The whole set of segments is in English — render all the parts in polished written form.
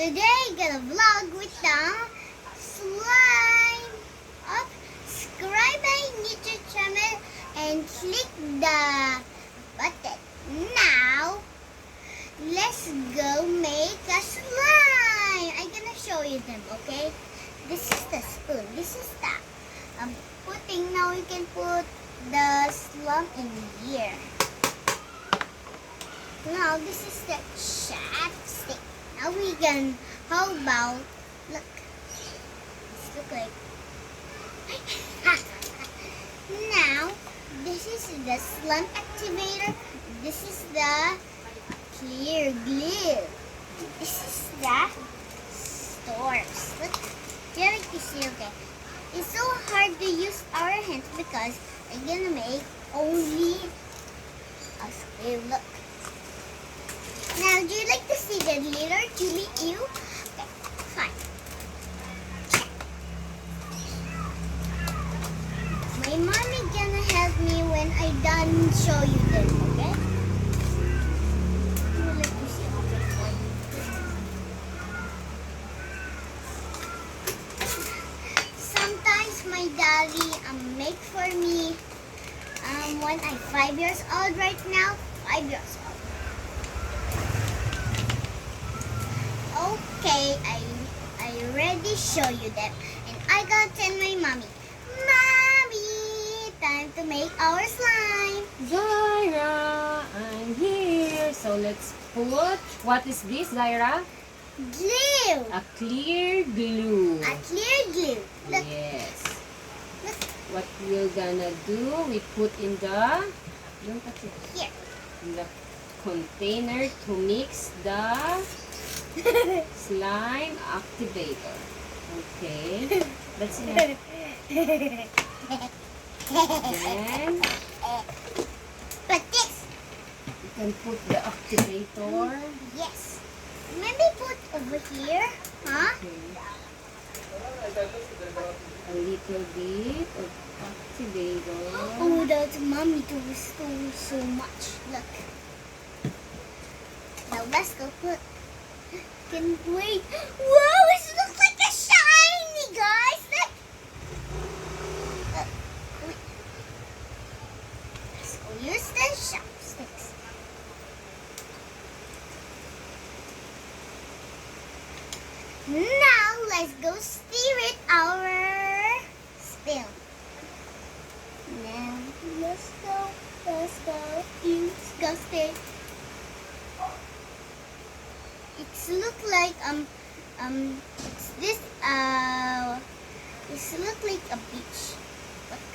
Today, gonna vlog with the slime. Subscribe my YouTube channel and click the button. Now, let's go make a slime. I'm gonna show you them, okay? This is the spoon. This is the pudding. Now we can put the slime in here. Now this is the chapstick. Now we can, how about, look, this look like, now this is the slime activator, this is the clear glue, this is the stores. Look, here you see, okay, it's so hard to use our hands because I'm gonna make only a screw. Look. Now, do you like to see the letter Julie? You? Okay, fine. My mommy gonna help me when I done show you them, okay? You like to see, okay, fine. Sometimes my daddy make for me when I'm 5 years old right now, 5 years old. Okay, I already show you them. And I gotta tell my mommy, Mommy, time to make our slime. Zaira, I'm here. So let's put, what is this, Zaira? Glue. A clear glue. A clear glue. Look. Yes. Look. What we're gonna do, we put in the, don't touch it. Here. In the container to mix the slime activator. Okay. Let's see. Then But this. you can put the activator. Yes. Maybe put over here. Huh? Okay. A little bit of activator. Oh, that's mommy doing so much. Look. Now let's go put. Can wait. Whoa, it looks like a shiny, guys. Look. Wait. Let's go use the chopsticks. Now let's go stir it our spoon. Now let's go. Let's go stir. It's look like it's this it's look like a beach. Look.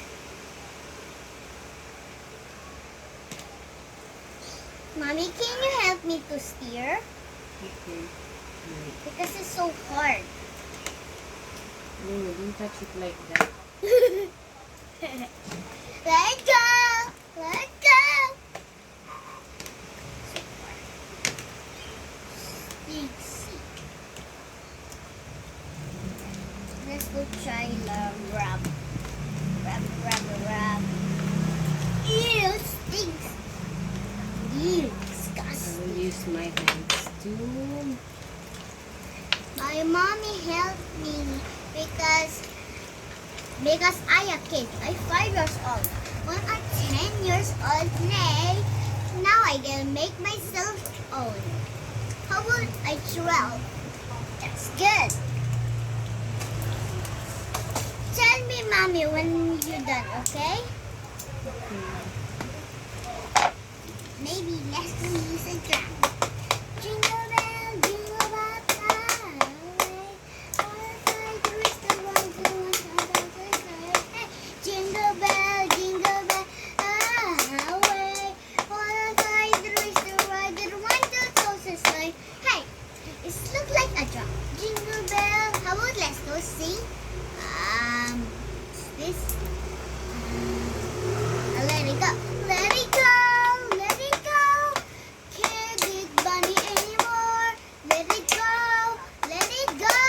Mommy, can you help me to steer? Okay. Because it's so hard. No, don't touch it like that. Let it go! Let it go! Let's go try the rub. Rub. Ew, it stinks. Ew, I disgusting. will use my hands too. My mommy helped me because I a kid. I'm 5 years old. When I'm 10 years old, now I can make myself own. How about I 12? That's good. Tell me, mommy, when you're done, okay? Maybe let's go use a drum. Jingle bell, jingle bell time. All the time to reach the one, two, one, two, one, two, three. Hey, jingle bell, away. All the time to reach the right, the one, two, closest line. Hey, it looks like a drum. Jingle bell. How about let's go sing? This. Let it go. Let it go. Let it go. Can't get bunny anymore. Let it go. Let it go.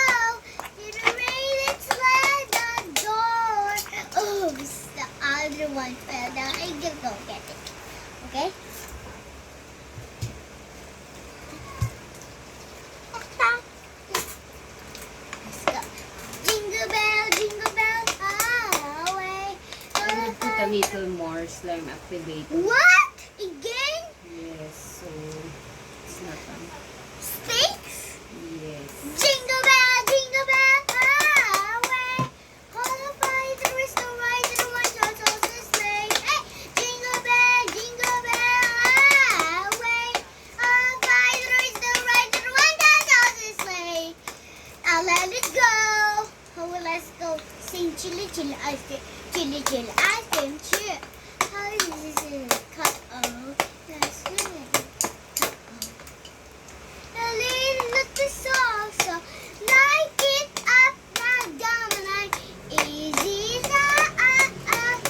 Did it rain? It's let the door. Oops, the other one fell down. I can go get it. Okay? slime activator. What? Again? Yes, so it's not Snakes? yes. Jingle bell, highway. All the fighters, the rider, one shot of the sleigh. Hey, jingle bell, highway. All the fighters, the rider, one shot of the sleigh. Now let it go. Oh, let's go. Sing chili, chili, ice cream. Chili, chili, ice cream, cheer. How is this? Cut off. Let's do it. A little look the salsa, like it up, down, down, and I easy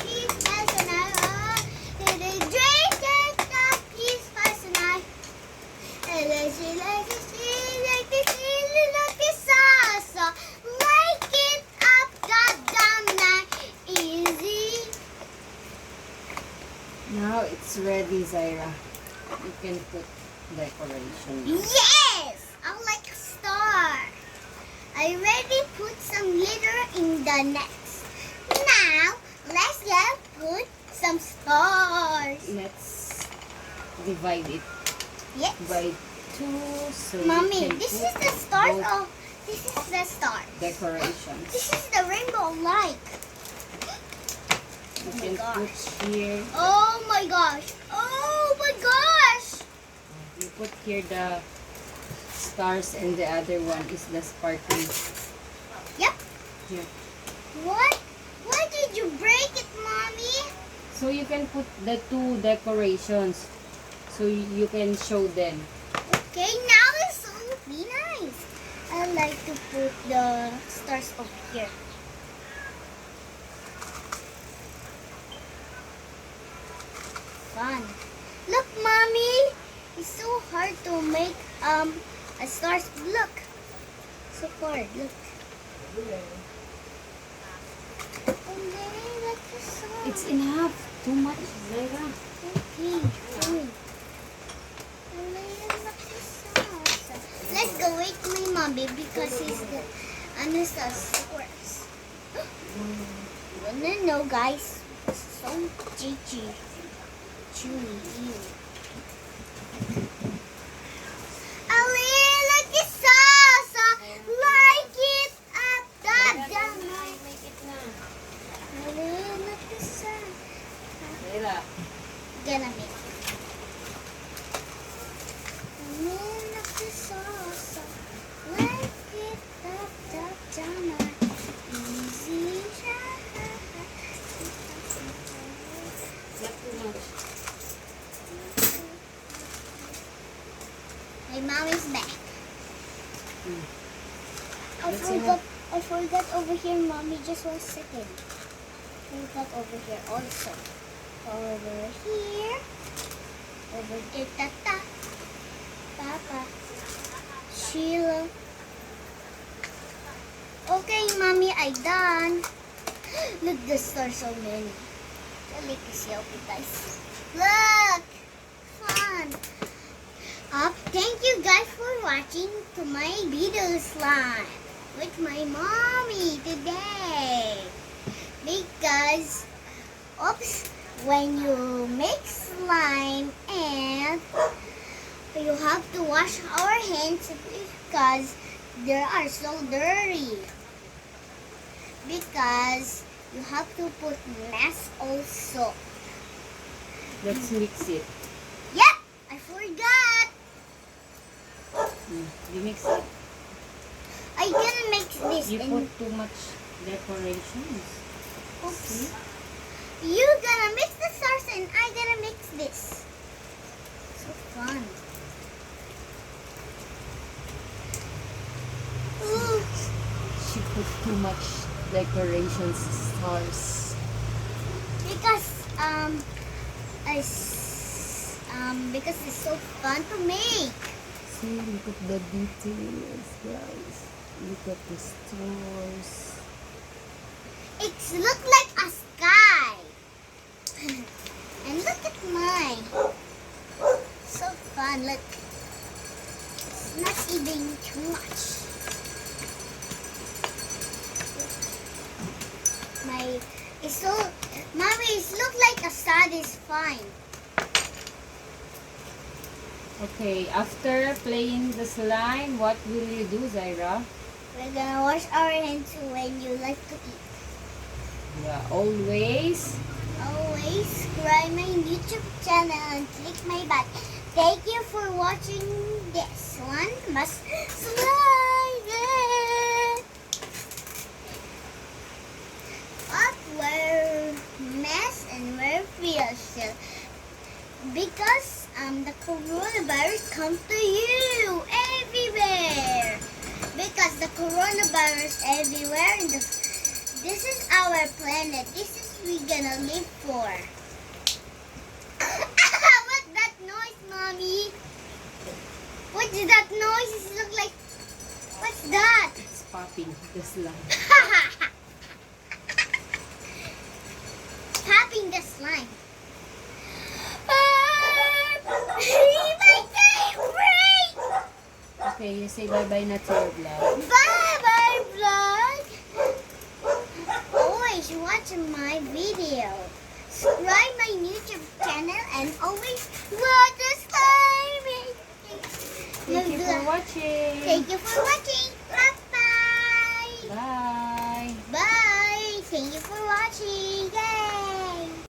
keep passing out. The drink that keeps passing out. And then she like to see, like the salsa, like it up, down, and I easy. Now it's ready, Zaira. You can put decoration. Yes! I like a star. I already put some glitter in the next. Now, let's just put some stars. Let's divide it Yes. by 2 so Mommy, you can this put is the star. both Oh, this is the star. decorations. This is the rainbow light. You Oh my can gosh. put here. Oh my gosh. Oh my gosh. You put here the stars and the other one is the sparkling. Yep. Here. What? Why did you break it, Mommy? So you can put the 2 decorations so you can show them. Okay, now it's will be nice. I like to put the stars over here. Fun. Look, Mommy. It's so hard to make a stars. Look. So hard. Look. And then look the sun. It's enough. Too much, Zaira. Okay, fine. And then look the sun. Let's go wake my mommy because he's the Anastasaurus. No, guys. It's so chewy. Chewy. Look the salsa. Like it up, down. Make it na. Look the sun. Zaira. Gonna make it. Look the salsa. Like it up, down. Easy. Not too much. My mom is back. Hmm. I forgot over here, Mommy. Just 1 second. I forgot over here also. Over here. Over there, Tata. Papa. Sheila. Okay, Mommy, I done. Look, the stars so many. Dali kasi ako, guys. Look! Fun! Thank you guys for watching to my video slime with my mommy today. Because, when you make slime and you have to wash our hands because they are so dirty. Because you have to put mask also. Let's mix it. Yep, I forgot. You mix it. I can mix this. You in. put too much decorations. Oops. You gonna mix the stars and I gonna mix this. So fun. Ooh. She put too much decorations, stars. Because because it's so fun to make. See, look at the details, guys. Look at the stars. It's look like a sky. And look at mine. So fun. Look. It's not even too much. It's so, Mommy, it look like a star. This fine. Okay, after playing the slime, what will you do, Zaira? We're gonna wash our hands when you like to eat. Yeah, always. Always subscribe my YouTube channel and click my button. Thank you for watching this one. Must slide it. Up we're mess and we're real still. Because the coronavirus comes to you everywhere. Because the coronavirus everywhere in the this is our planet. This is we gonna live for. What's that noise, Mommy? What does that noise look like? What's that? It's popping the slime. Popping the slime. My favorite! Okay, you say bye-bye na to your vlog. Bye-bye, vlog! Always watch my video. Subscribe my YouTube channel and always watch the slime. Thank you for watching. Thank you for watching. Bye-bye. Bye.